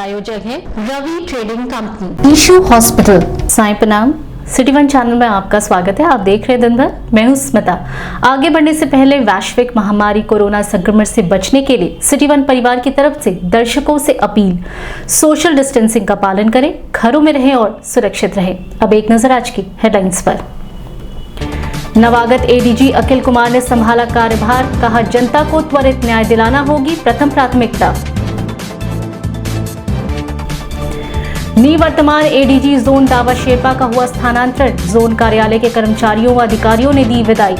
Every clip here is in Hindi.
प्रायोजक है रवि ट्रेडिंग कंपनी, ईशू हॉस्पिटल। साईं प्रणाम। सिटी वन चैनल में आपका स्वागत है। आप देख रहे हैं दिन भर। मैं हूं स्मिता। आगे बढ़ने से पहले वैश्विक महामारी कोरोना संक्रमण से बचने के लिए सिटी वन परिवार की तरफ से दर्शकों से अपील, सोशल डिस्टेंसिंग का पालन करें, घरों में रहें और सुरक्षित रहें। अब एक नजर आज की हेडलाइंस पर। नवागत एडीजी अखिल कुमार ने संभाला कार्यभार, कहा जनता को त्वरित न्याय दिलाना होगी प्रथम प्राथमिकता। निवर्तमान एडीजी जोन दावा शेरपा का हुआ स्थानांतरण, जोन कार्यालय के कर्मचारियों व अधिकारियों ने दी विदाई।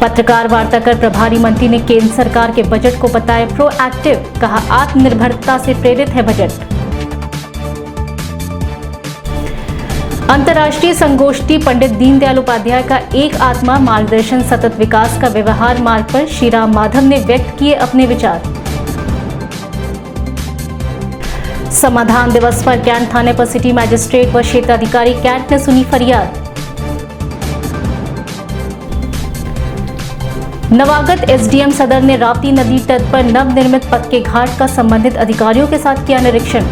पत्रकार वार्ता कर प्रभारी मंत्री ने केंद्र सरकार के बजट को बताया प्रोएक्टिव, कहा आत्मनिर्भरता से प्रेरित है बजट। अंतर्राष्ट्रीय संगोष्ठी पंडित दीनदयाल उपाध्याय का एक आत्मा मार्गदर्शन सतत विकास का व्यवहार मार्ग पर श्री राम माधव ने व्यक्त किए अपने विचार। समाधान दिवस पर कैंट थाने पर सिटी मैजिस्ट्रेट व क्षेत्राधिकारी कैंट ने सुनी फरियाद। नवागत एसडीएम सदर ने राप्ती नदी तट पर नवनिर्मित पक्के घाट का संबंधित अधिकारियों के साथ किया निरीक्षण।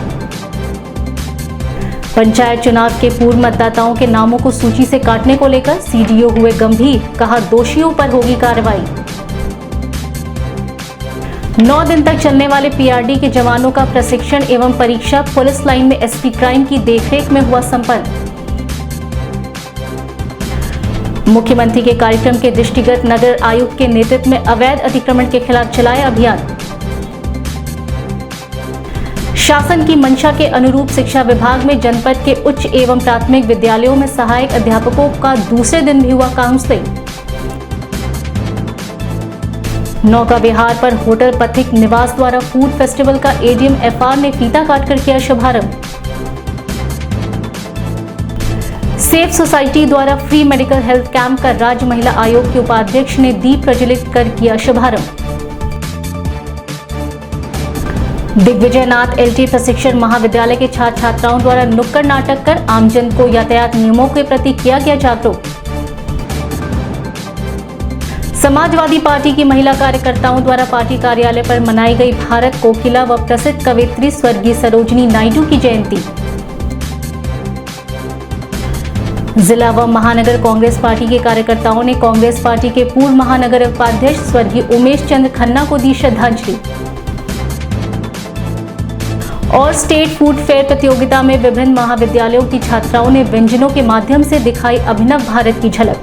पंचायत चुनाव के पूर्व मतदाताओं के नामों को सूची से काटने को लेकर सीडीओ हुए गंभीर, कहा दोषियों पर होगी कार्रवाई। 9 दिन तक चलने वाले पीआरडी के जवानों का प्रशिक्षण एवं परीक्षा पुलिस लाइन में एसपी क्राइम की देखरेख में हुआ संपन्न। मुख्यमंत्री के कार्यक्रम के दृष्टिगत नगर आयुक्त के नेतृत्व में अवैध अतिक्रमण के खिलाफ चलाया अभियान। शासन की मंशा के अनुरूप शिक्षा विभाग में जनपद के उच्च एवं प्राथमिक विद्यालयों में सहायक अध्यापकों का दूसरे दिन भी हुआ काउंसलिंग। नौका विहार पर होटल पथिक निवास द्वारा फूड फेस्टिवल का एडीएम एफआर ने फीता काटकर किया शुभारंभ। सेफ सोसाइटी द्वारा फ्री मेडिकल हेल्थ कैंप का राज्य महिला आयोग के उपाध्यक्ष ने दीप प्रज्वलित कर किया शुभारंभ। दिग्विजयनाथ एलटी प्रशिक्षण महाविद्यालय के छात्र छात्राओं द्वारा नुक्कड़ नाटक कर आमजन को यातायात नियमों के प्रति किया गया जागरूक। समाजवादी पार्टी की महिला कार्यकर्ताओं द्वारा पार्टी कार्यालय पर मनाई गई भारत कोकिला व प्रसिद्ध कवयित्री स्वर्गीय सरोजिनी नायडू की जयंती। जिला व महानगर कांग्रेस पार्टी के कार्यकर्ताओं ने कांग्रेस पार्टी के पूर्व महानगर उपाध्यक्ष स्वर्गीय उमेश चंद्र खन्ना को दी श्रद्धांजलि। और स्टेट फूड फेयर प्रतियोगिता में विभिन्न महाविद्यालयों की छात्राओं ने व्यंजनों के माध्यम से दिखाई अभिनव भारत की झलक।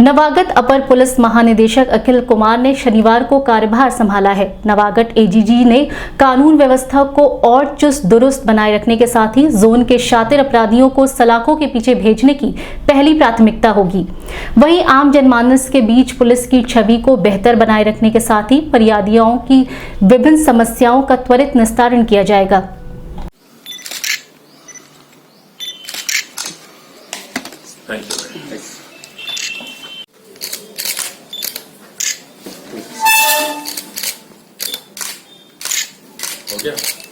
नवागत अपर पुलिस महानिदेशक अखिल कुमार ने शनिवार को कार्यभार संभाला है। नवागत एडीजी ने कानून व्यवस्था को और चुस्त दुरुस्त बनाए रखने के साथ ही जोन के शातिर अपराधियों को सलाखों के पीछे भेजने की पहली प्राथमिकता होगी। वहीं आम जनमानस के बीच पुलिस की छवि को बेहतर बनाए रखने के साथ ही फरियादियों की विभिन्न समस्याओं का त्वरित निस्तारण किया जाएगा।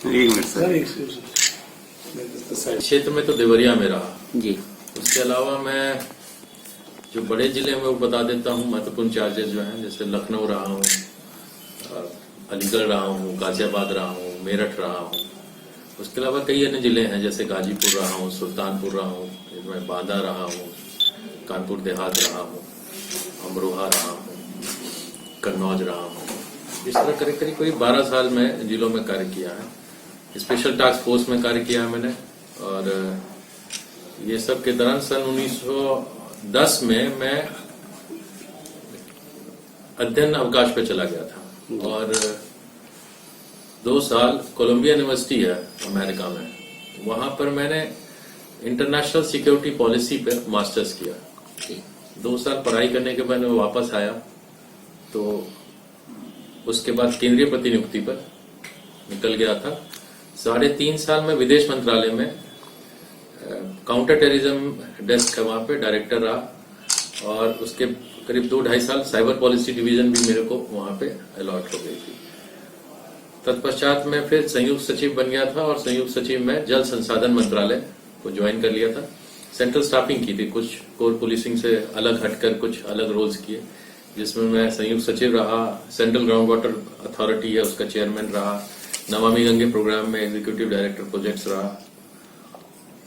एक मिनट सर। क्षेत्र में तो देवरिया में रहा जी। उसके अलावा मैं जो बड़े जिले में वो बता देता हूँ, महत्वपूर्ण चार्जेस जो हैं, जैसे लखनऊ रहा हूँ, अलीगढ़ रहा हूँ, गाजियाबाद रहा हूँ, मेरठ रहा हूँ। उसके अलावा कई अन्य जिले हैं, जैसे गाजीपुर रहा हूँ, सुल्तानपुर रहा हूँ, मैं बांदा रहा हूँ, कानपुर देहात रहा हूँ, अमरोहा रहा हूँ, कन्नौज रहा हूँ। इस तरह करीब 12 साल में जिलों में कार्य किया है। स्पेशल टास्क फोर्स में कार्य किया है मैंने, और ये सब के दौरान सन 1910 में मैं अध्ययन अवकाश पे चला गया था, और 2 साल कोलंबिया यूनिवर्सिटी है अमेरिका में, वहां पर मैंने इंटरनेशनल सिक्योरिटी पॉलिसी पे मास्टर्स किया। 2 साल पढ़ाई करने के बाद मैं वापस आया, तो उसके बाद केंद्रीय प्रतिनियुक्ति पर निकल गया था। 3.5 साल में विदेश मंत्रालय में काउंटर टेररिज्म डेस्क है, वहां पे डायरेक्टर रहा, और उसके करीब 2-2.5 साल साइबर पॉलिसी डिवीजन भी मेरे को वहां पे अलॉट हो गई थी। तत्पश्चात मैं फिर संयुक्त सचिव बन गया था, और संयुक्त सचिव में जल संसाधन मंत्रालय को ज्वाइन कर लिया था। सेंट्रल स्टाफिंग की थी, कुछ कोर पुलिसिंग से अलग हटकर कुछ अलग रोल्स किए। जिसमें मैं संयुक्त सचिव रहा, सेंट्रल ग्राउंड वाटर अथॉरिटी है उसका चेयरमैन रहा, नमामि गंगे प्रोग्राम में एग्जीक्यूटिव डायरेक्टर प्रोजेक्ट्स रहा,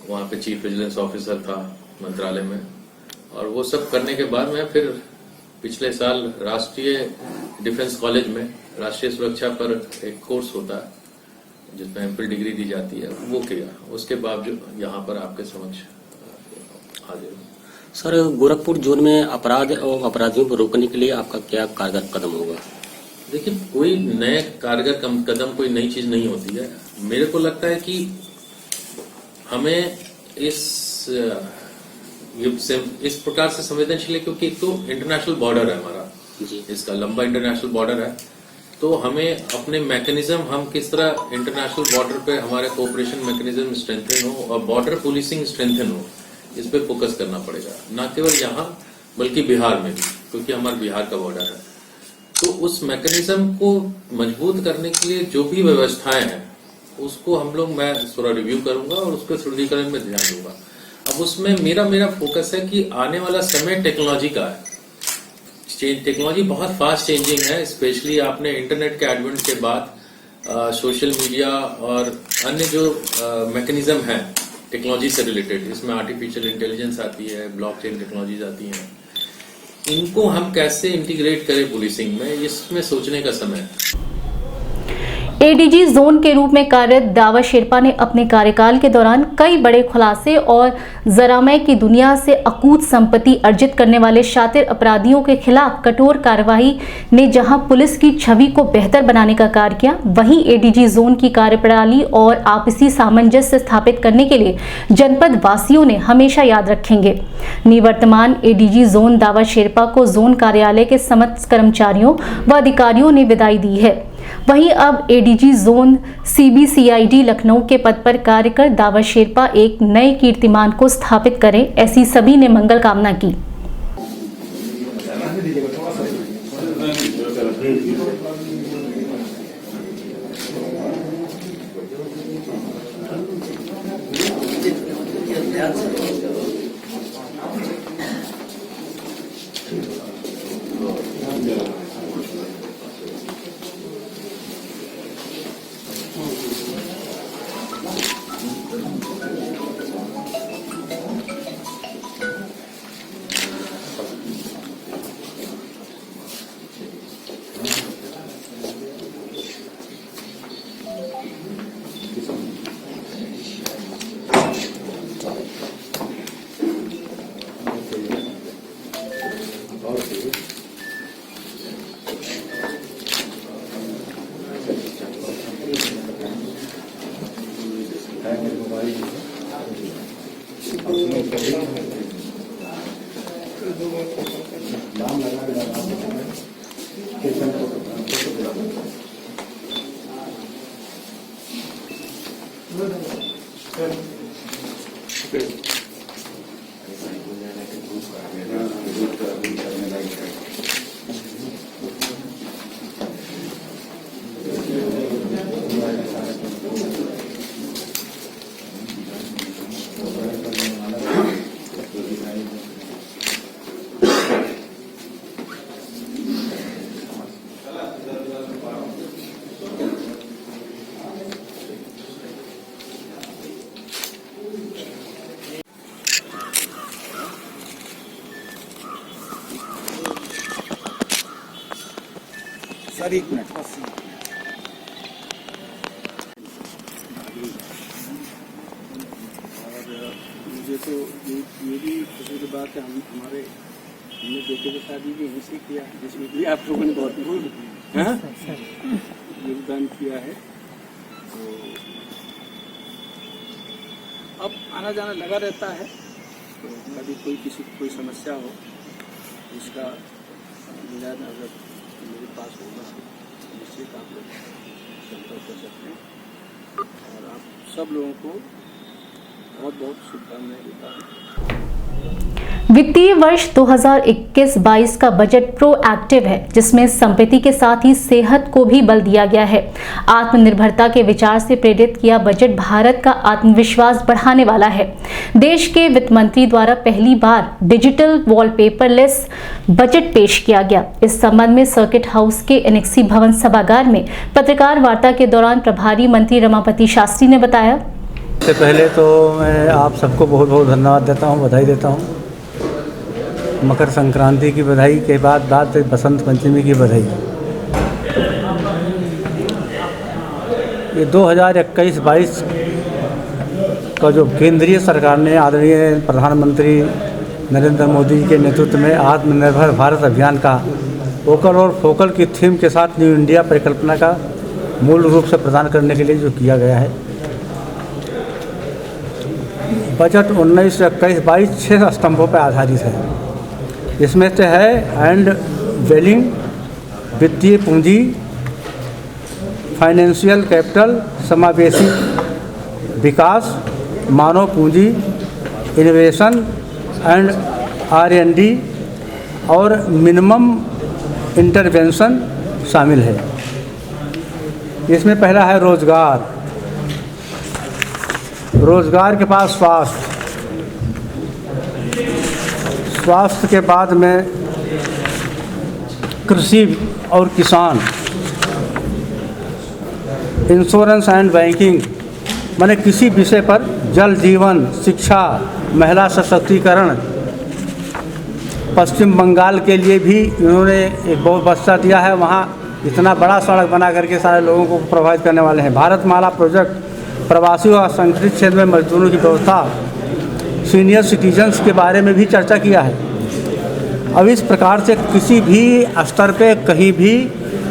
वहां पे चीफ विजिलेंस ऑफिसर था मंत्रालय में। और वो सब करने के बाद मैं फिर पिछले साल राष्ट्रीय डिफेंस कॉलेज में राष्ट्रीय सुरक्षा पर एक कोर्स होता है जिसमें एमफिल डिग्री दी जाती है, वो किया। उसके बावजूद यहाँ पर आपके समक्ष हाजिर हूँ। सर, गोरखपुर जोन में अपराध और अपराधियों को रोकने के लिए आपका क्या कारगर कदम होगा? देखिए, कोई नए कारगर कदम कोई नई चीज नहीं होती है। मेरे को लगता है कि हमें इस प्रकार से संवेदनशील है क्योंकि एक तो इंटरनेशनल बॉर्डर है हमारा, इसका लंबा इंटरनेशनल बॉर्डर है, तो हमें अपने मैकेनिज्म, हम किस तरह इंटरनेशनल बॉर्डर पे हमारे कोऑपरेशन मैकेनिज्म स्ट्रेंथन हो और बॉर्डर पुलिसिंग स्ट्रेंथन हो, इस पे फोकस करना पड़ेगा। न केवल यहाँ बल्कि बिहार में भी, क्योंकि हमारा बिहार का बॉर्डर है। तो उस मैकेनिज्म को मजबूत करने के लिए जो भी व्यवस्थाएं हैं उसको हम लोग, मैं थोड़ा रिव्यू करूंगा और उसके सुदृढ़ीकरण में ध्यान दूंगा। अब उसमें मेरा फोकस है कि आने वाला समय टेक्नोलॉजी का है। टेक्नोलॉजी बहुत फास्ट चेंजिंग है, स्पेशली आपने इंटरनेट के एडवेंट के बाद सोशल मीडिया और अन्य जो मैकेनिज्म है टेक्नोलॉजी से रिलेटेड, इसमें आर्टिफिशियल इंटेलिजेंस आती है, ब्लॉकचेन टेक्नोलॉजीज आती हैं, इनको हम कैसे इंटीग्रेट करें पुलिसिंग में, इसमें सोचने का समय है। एडीजी जोन के रूप में कार्यरत दावा शेरपा ने अपने कार्यकाल के दौरान कई बड़े खुलासे और जरामय की दुनिया से अकूत संपत्ति अर्जित करने वाले शातिर अपराधियों के खिलाफ कठोर कार्रवाई ने जहां पुलिस की छवि को बेहतर बनाने का कार्य किया, वहीं एडीजी जोन की कार्यप्रणाली और आपसी सामंजस्य स्थापित करने के लिए जनपद वासियों ने हमेशा याद रखेंगे। निवर्तमान एडीजी जोन दावा शेरपा को जोन कार्यालय के समस्त कर्मचारियों व अधिकारियों ने विदाई दी है। वहीं अब एडीजी जोन सीबीसीआईडी लखनऊ के पद पर कार्य कर दावा शेरपा एक नए कीर्तिमान को स्थापित करें, ऐसी सभी ने मंगल कामना की। सर एक मिनट बस। और मुझे तो ये भी खुशी की बात है, हमने बेटे की शादी भी यहीं से किया, जिसमें भी आप लोगों ने बहुत योगदान किया है। तो अब आना जाना लगा रहता है, तो कभी किसी को कोई समस्या हो इसका निदान अगर मेरे पास होगा निश्चित आप लोग संपर्क कर सकते हैं। और आप सब लोगों को बहुत बहुत शुभकामनाएं देता हूँ। वित्तीय वर्ष 2021-22 का बजट प्रोएक्टिव है, जिसमें संपत्ति के साथ ही सेहत को भी बल दिया गया है। आत्मनिर्भरता के विचार से प्रेरित किया बजट भारत का आत्मविश्वास बढ़ाने वाला है। देश के वित्त मंत्री द्वारा पहली बार डिजिटल वॉलपेपरलेस बजट पेश किया गया। इस संबंध में सर्किट हाउस के एनेक्सी भवन सभागार में पत्रकार वार्ता के दौरान प्रभारी मंत्री रमापति शास्त्री ने बताया। सबसे पहले तो मैं आप सबको बहुत बहुत धन्यवाद देता हूँ, बधाई देता हूँ। मकर संक्रांति की बधाई के बाद बसंत पंचमी की बधाई। ये 2021-22 का जो केंद्रीय सरकार ने आदरणीय प्रधानमंत्री नरेंद्र मोदी के नेतृत्व में आत्मनिर्भर भारत अभियान का वोकल और फोकल की थीम के साथ न्यू इंडिया परिकल्पना का मूल रूप से प्रदान करने के लिए जो किया गया है, बजट 1921-22 6 स्तंभों पर आधारित है। इसमें से है एंड वेलिंग, वित्तीय पूंजी, फाइनेंशियल कैपिटल, समावेशी विकास, मानव पूंजी, इनोवेशन एंड R&D और मिनिमम इंटरवेंशन शामिल है। इसमें पहला है रोजगार। रोजगार के पास स्वास्थ्य के बाद में कृषि और किसान, इंश्योरेंस एंड बैंकिंग, माने किसी विषय पर जल जीवन, शिक्षा, महिला सशक्तिकरण। पश्चिम बंगाल के लिए भी इन्होंने एक बहुत बस्ता दिया है, वहाँ इतना बड़ा सड़क बना करके सारे लोगों को प्रभावित करने वाले हैं। भारतमाला प्रोजेक्ट, प्रवासी और असंगठित क्षेत्र में मजदूरों की व्यवस्था, सीनियर सिटीजन्स के बारे में भी चर्चा किया है। अब इस प्रकार से किसी भी स्तर पे कहीं भी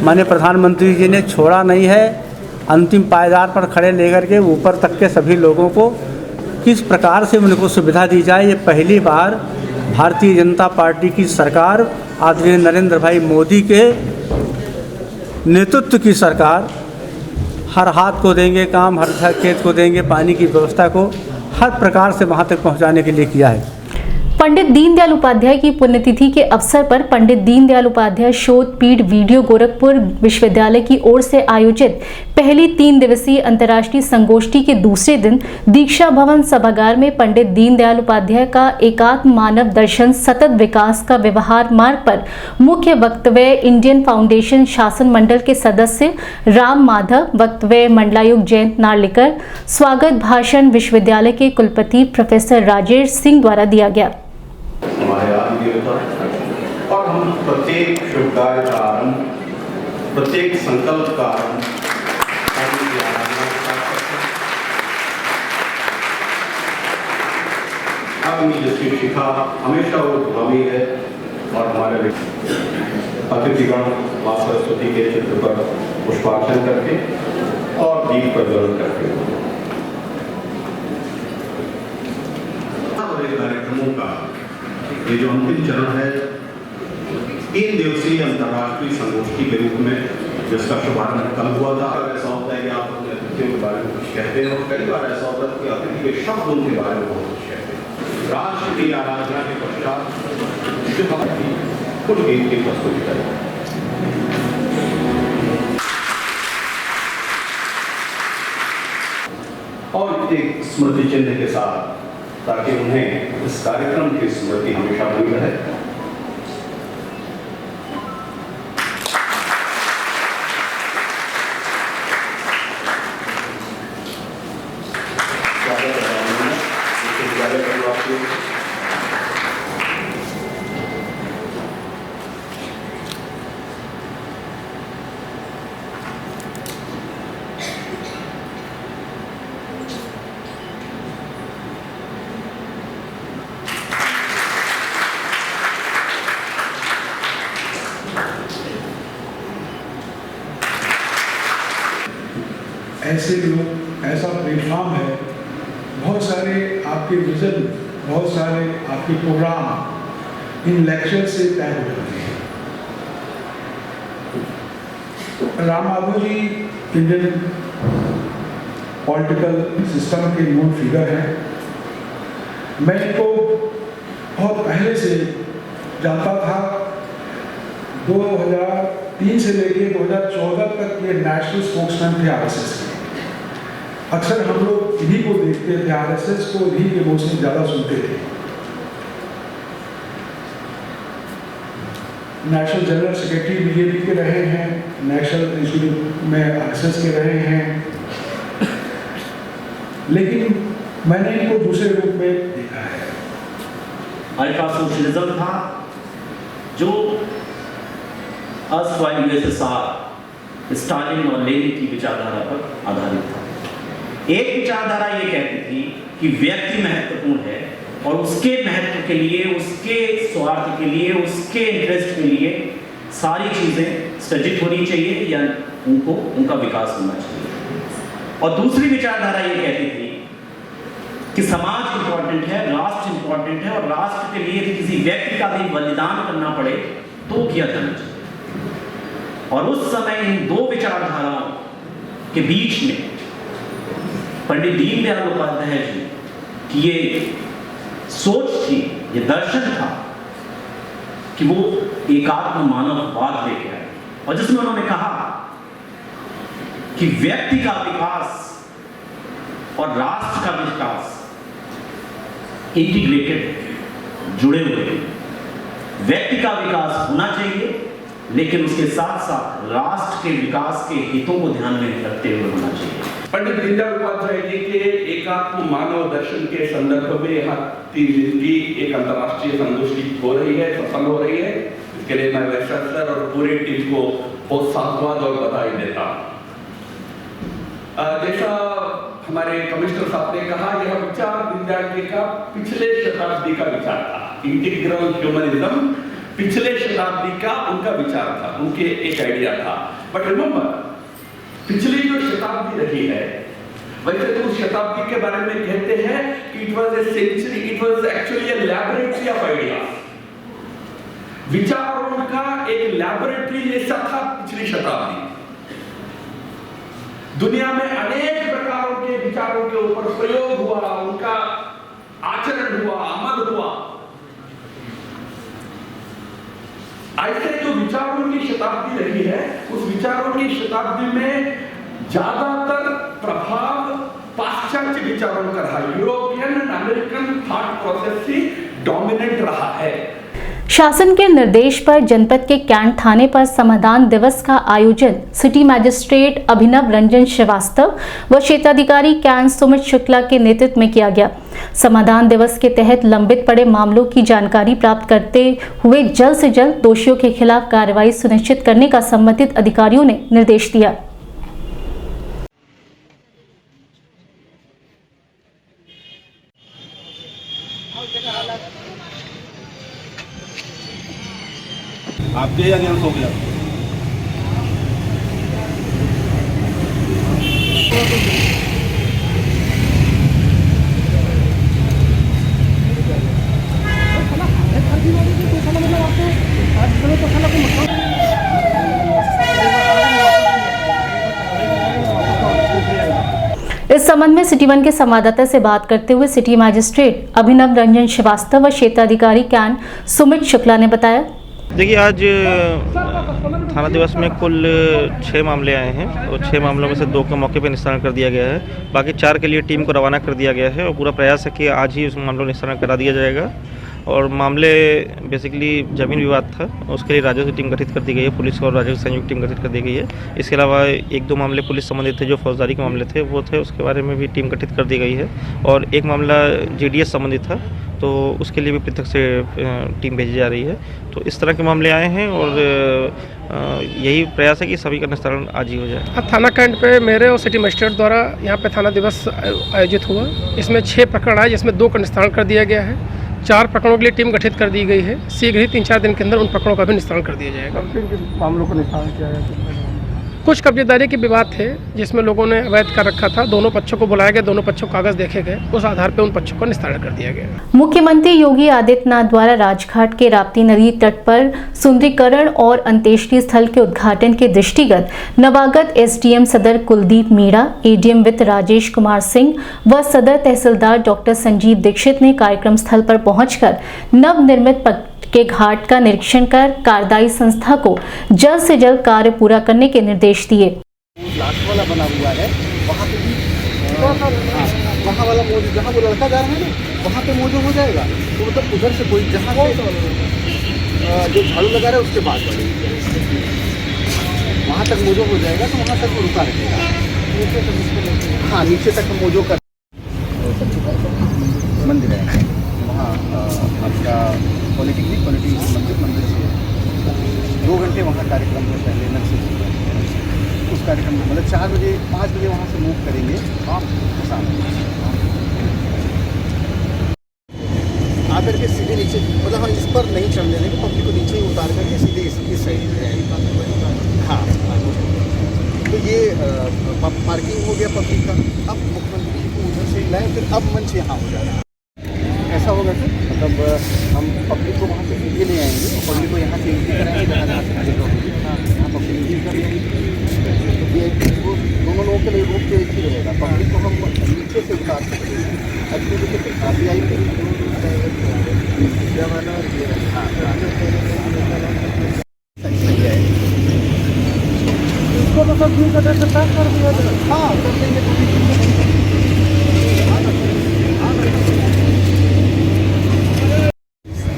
माननीय प्रधानमंत्री जी ने छोड़ा नहीं है। अंतिम पायदान पर खड़े लेकर के ऊपर तक के सभी लोगों को किस प्रकार से उनको सुविधा दी जाए, ये पहली बार भारतीय जनता पार्टी की सरकार, आदरणीय नरेंद्र भाई मोदी के नेतृत्व की सरकार हर हाथ को देंगे काम, हर खेत को देंगे पानी की व्यवस्था को हर प्रकार से वहाँ तक पहुँचाने के लिए किया है। पंडित दीनदयाल उपाध्याय की पुण्यतिथि के अवसर पर पंडित दीनदयाल उपाध्याय शोध पीठ वीडियो गोरखपुर विश्वविद्यालय की ओर से आयोजित पहली 3 दिवसीय अंतर्राष्ट्रीय संगोष्ठी के दूसरे दिन दीक्षा भवन सभागार में पंडित दीनदयाल उपाध्याय का एकात्म मानव दर्शन सतत विकास का व्यवहार मार्ग पर मुख्य वक्तव्य इंडियन फाउंडेशन शासन मंडल के सदस्य राम माधव, वक्तव्य मंडलायुक्त जयंत नार्लिकर, स्वागत भाषण विश्वविद्यालय के कुलपति प्रोफेसर राजेश सिंह द्वारा दिया गया। हमारे आदि देवता और हम प्रत्येक शुभ कार्य का आरंभ, प्रत्येक संकल्प का आरंभ की आराधना के साथ करते हैं। अग्नि जिसकी शिखा हमेशा वो ध्वनि है और हमारे अतिथिगण माँ सरस्वती के चित्र पर पुष्पार्चन करके और दीप प्रज्वलन करके कार्यक्रमों का ये जो अंतिम चरण है 3 दिवसीय अंतर्राष्ट्रीय संगोष्ठी के रूप में, जिसका शुभारंभ कल हुआ था। ऐसा होता है कि आप अपने अतिथियों के बारे में कुछ कहते हैं और कई बार ऐसा होता है कि अतिथि के शब्द उनके बारे में बहुत कुछ कहते हैं। राष्ट्र की आराधना के पश्चात जो हमारी कुल गीत की प्रस्तुति करें और एक स्मृति चिन्ह के साथ, ताकि उन्हें इस कार्यक्रम की स्मृति हमेशा बनी रहे। ऐसे लोग, ऐसा प्लेटफॉर्म है, बहुत सारे आपके विजन, बहुत सारे आपके प्रोग्राम इन लेक्चर से तय हो जाते हैं। Ram Madhav ji Indian political system के नोन फिगर हैं। मैं इनको बहुत पहले से जानता था। 2003 से लेकर 2014 तक ये नेशनल स्पोक्समैन थे आरएसएस के। अक्सर हम लोग इन्हीं को देखते थे, आरएसएस को इन्हीं के मुंह से ज़्यादा सुनते थे। नेशनल जनरल सेक्रेटरी बीजेपी के रहे हैं, नेशनल इंस्टीट्यूट में आरएसएस के रहे हैं, लेकिन मैंने इनको दूसरे रूप में देखा है। अल्ट्रा सोशलिज्म था जो यूएसएसआर स्टालिन और लेनिन की विचारधारा पर आधारित था। एक विचारधारा ये कहती थी कि व्यक्ति महत्वपूर्ण है और उसके महत्व के लिए, उसके स्वार्थ के लिए, उसके इंटरेस्ट के लिए सारी चीजें सृजित होनी चाहिए या उनका विकास होना चाहिए। और दूसरी विचारधारा ये कहती थी कि समाज इंपॉर्टेंट है, राष्ट्र इंपॉर्टेंट है और राष्ट्र के लिए किसी व्यक्ति का भी बलिदान करना पड़े तो किया जाना चाहिए। और उस समय इन दो विचारधाराओं के बीच में पंडित दीनदयाल उपाध्याय जी की ये सोच थी, ये दर्शन था कि वो एकात्म मानववाद लेके आए और जिसमें उन्होंने कहा कि व्यक्ति का विकास और राष्ट्र का विकास इंटीग्रेटेड, जुड़े हुए। व्यक्ति का विकास होना चाहिए लेकिन उसके साथ साथ राष्ट्र के विकास के हितों को ध्यान में रखते हुए होना चाहिए। पंडित दीनदयाल उपाध्याय जी के एकात्म मानव दर्शन के संदर्भ में यहाँ 3 दिन की एक अंतर्राष्ट्रीय संगोष्ठी हो रही है, सफल हो रही है। इसके लिए मैं वैश्विक सर और पूरे टीम को बहुत साधुवाद और बधाई देता हूँ। जैसा हमारे कमिश्नर साहब ने कहा, यह विचार दीनदयाल जी का पिछले शताब्दी का विचार था। इंटीग्रल ह्यूमनिज्म पिछले शताब्दी का उनका विचार था, उनके एक आइडिया था। बट रिमेंबर, पिछली जो शताब्दी रही है, वैसे तो उस शताब्दी के बारे में कहते हैं कि it was a century, it was actually a laboratory of ideas. विचारों का एक लैबोरेटरी जैसा था पिछली शताब्दी। दुनिया में अनेक प्रकारों के विचारों के ऊपर प्रयोग हुआ, उनका आचरण हुआ, अमल हुआ। ऐसे जो विचारों की शताब्दी रही है, उस विचारों की शताब्दी में ज्यादातर प्रभाव पाश्चात्य विचारों का रहा। European and American thought process he dominate रहा है। शासन के निर्देश पर जनपद के कैंट थाने पर समाधान दिवस का आयोजन सिटी मजिस्ट्रेट अभिनव रंजन श्रीवास्तव व क्षेत्राधिकारी कैंट सुमित शुक्ला के नेतृत्व में किया गया। समाधान दिवस के तहत लंबित पड़े मामलों की जानकारी प्राप्त करते हुए जल्द से जल्द दोषियों के खिलाफ कार्रवाई सुनिश्चित करने का संबंधित अधिकारियों ने निर्देश दिया। आप गए या नहीं सो गया? इस संबंध में सिटी 1 के संवाददाता से बात करते हुए सिटी मजिस्ट्रेट अभिनव रंजन श्रीवास्तव व क्षेत्राधिकारी कैंट सुमित शुक्ला ने बताया। देखिए, आज थाना दिवस में कुल 6 मामले आए हैं और 6 मामलों में से 2 का मौके पर निस्तारण कर दिया गया है। बाकी 4 के लिए टीम को रवाना कर दिया गया है और पूरा प्रयास है कि आज ही उस मामलों का निस्तारण करा दिया जाएगा। और मामले बेसिकली ज़मीन विवाद था, उसके लिए राजस्व टीम गठित कर दी गई है, पुलिस और राजस्व संयुक्त टीम गठित कर दी गई है। इसके अलावा 1-2 मामले पुलिस संबंधित थे, जो फौजदारी के मामले थे वो थे, उसके बारे में भी टीम गठित कर दी गई है। और एक मामला JDS संबंधित था, तो उसके लिए भी पृथक से टीम भेजी जा रही है। तो इस तरह के मामले आए हैं और यही प्रयास है कि सभी का निस्तारण आज ही हो जाए। थाना कैंट पे मेरे और सिटी मजिस्ट्रेट द्वारा यहाँ पे थाना दिवस आयोजित हुआ। इसमें 6 प्रकरण आए, जिसमें 2 का निस्तारण कर दिया गया है। 4 प्रकरणों के लिए टीम गठित कर दी गई है। शीघ्र ही 3-4 दिन के अंदर उन प्रकरणों का भी निस्तारण कर दिया जाएगा। मामलों का निस्तारण किया जाएगा। कुछ कब्जेदारी के विवाद थे जिसमें लोगों ने अवैध कर रखा था। दोनों पक्षों को बुलाया गया, दोनों पक्षों कागज देखे गए, उस आधार पर उन पक्षों का निस्तारण कर दिया गया। मुख्यमंत्री योगी आदित्यनाथ द्वारा राजघाट के राप्ती नदी तट पर सुंदरीकरण और अंत्येष्टि स्थल के उद्घाटन के दृष्टिगत नवागत एसडीएम सदर कुलदीप मीणा, एडीएम वित्त राजेश कुमार सिंह व सदर तहसीलदार डॉक्टर संजीव दीक्षित ने कार्यक्रम स्थल पर पहुंचकर नवनिर्मित के घाट का निरीक्षण कर कार्यदायी संस्था को जल्द से जल्द कार्य पूरा करने के निर्देश दिए। लास्ट वाला बना हुआ है, वहाँ पे भी वहाँ वाला मौजूद, जहाँ वो लड़का जा रहा है ना, वहाँ पे मौजूद हो जाएगा। तो मतलब उधर से कोई जहाँ जो झाड़ू लगा रहा है उसके बाद वहाँ तक मौजूद हो जाएगा, तो वहाँ तक वो रुका रहेगा। हाँ, नीचे तक मौजूद कर मंदिर है वहाँ आपका पॉलिटेक्निक मंदिर से 2 घंटे वहाँ कार्यक्रम में पहले अलग से उस कार्यक्रम में मतलब 4 बजे 5 बजे वहाँ से मूव करेंगे आकर के सीधे नीचे, मतलब हम इस पर नहीं चढ़ने देंगे, पब्लिक को नीचे ही उतार करके सीधे इस साइड में जाएगी। हाँ, तो ये पार्किंग हो गया पब्लिक का। अब मुख्यमंत्री जी को उधर से लाए, फिर अब मंच यहाँ हो जाएगा। ऐसा होगा सर, मतलब हम पब्लिक को वहाँ से सीधे ले आएंगे और पब्लिक को यहाँ से एंट्री कराएंगे, यहाँ पब्लिक एंट्री कर लेंगे। वो दोनों लोगों के लिए रोक के एक ही रहेगा। पब्लिक को हम नीचे से उतार सकते हैं, अच्छी तरीके से काफ़ी आई इसको तो सब दूर कर दिया। हाँ, कर लेंगे।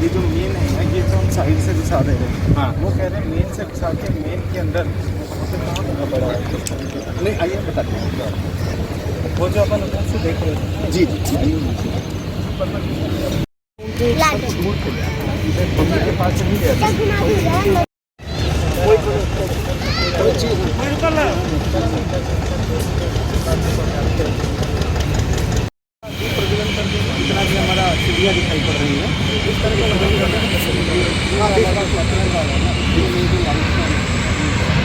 ये जो मेन है ना, ये तो हम साइड से घुसा दे रहे हैं। हाँ, वो कह रहे हैं मेन से घुसा के मेन के अंदर बड़ा है। नहीं, आइए बताते हैं वो जो अपन उधर से देख रहे हैं। जी जी दूर के पास से नहीं गया कोई चीज़ प्रज्वलन करके जितना भी हमारा सीढ़ियाँ दिखाई पड़ रही है, इस तरह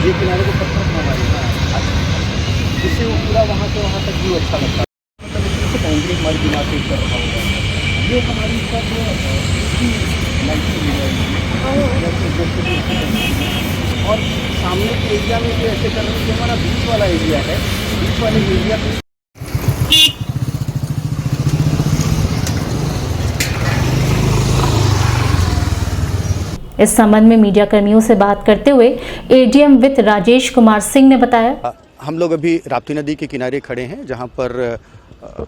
ये किनारे को पत्थर मारा, जिससे वो पूरा वहाँ से वहाँ तक व्यू अच्छा लगता है। मतलब इससे बाउंड्री हमारी दिमाग से कर रहा होगा। ये हमारी सब और सामने के एरिया में जो ऐसे कर रहे हैं, हमारा बीच वाला एरिया है, बीच वाले एरिया पे इस संबंध में मीडिया कर्मियों से बात करते हुए एडीएम वित्त राजेश कुमार सिंह ने बताया, हम लोग अभी राप्ती नदी के किनारे खड़े हैं, जहां पर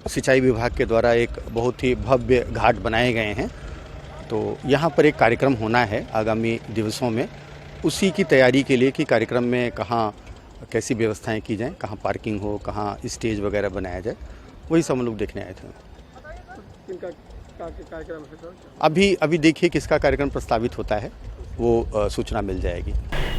सिंचाई विभाग के द्वारा एक बहुत ही भव्य घाट बनाए गए हैं। तो यहां पर एक कार्यक्रम होना है आगामी दिवसों में, उसी की तैयारी के लिए कि कार्यक्रम में कहां कैसी व्यवस्थाएं की जाएं, कहां पार्किंग हो, कहां स्टेज वगैरह बनाया जाए, वही सब हम लोग देखने आए थे। अभी देखिए किसका कार्यक्रम प्रस्तावित होता है, वो सूचना मिल जाएगी।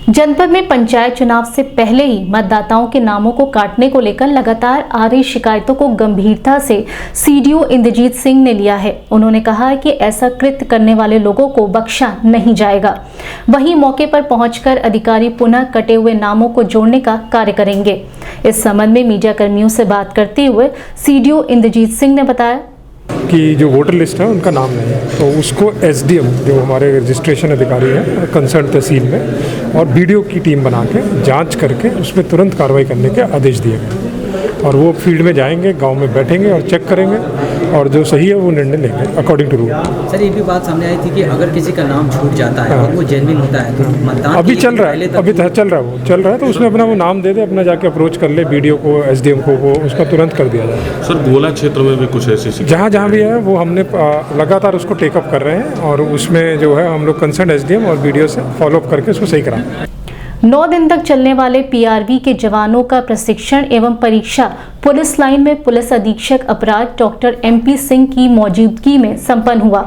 जनपद में पंचायत चुनाव से पहले ही मतदाताओं के नामों को काटने को लेकर लगातार आ रही शिकायतों को गंभीरता से सीडीओ इंद्रजीत सिंह ने लिया है। उन्होंने कहा कि ऐसा कृत्य करने वाले लोगों को बख्शा नहीं जाएगा। वहीं मौके पर पहुंचकर अधिकारी पुनः कटे हुए नामों को जोड़ने का कार्य करेंगे। इस संबंध में मीडिया कर्मियों से बात करते हुए सीडीओ इंद्रजीत सिंह ने बताया कि जो वोटर लिस्ट है उनका नाम नहीं है, तो उसको एसडीएम जो हमारे रजिस्ट्रेशन अधिकारी हैं कंसर्न तहसील में और बीडीओ की टीम बना के जांच करके उस पर तुरंत कार्रवाई करने के आदेश दिए गए। और वो फील्ड में जाएंगे, गांव में बैठेंगे और चेक करेंगे और जो सही है वो निर्णय लेंगे अकॉर्डिंग टू रूल। सर ये भी बात सामने आई थी कि अगर किसी का नाम छूट जाता है और वो जेन्युइन होता है तो मतदान अभी चल रहा है, अभी चल रहा है तो उसमें अपना वो नाम दे दे, अपना जाके अप्रोच कर ले बीडीओ को, एसडीएम को, वो उसका तुरंत कर दिया जाए। सर गोला क्षेत्र में भी कुछ ऐसी जहाँ भी है वो हमने लगातार उसको टेकअप कर रहे हैं और उसमें जो है हम लोग कंसर्न एसडीएम और बीडीओ से फॉलोअप करके उसको सही कराएंगे। 9 दिन तक चलने वाले पीआरवी के जवानों का प्रशिक्षण एवं परीक्षा पुलिस लाइन में पुलिस अधीक्षक अपराध डॉक्टर एमपी सिंह की मौजूदगी में संपन्न हुआ।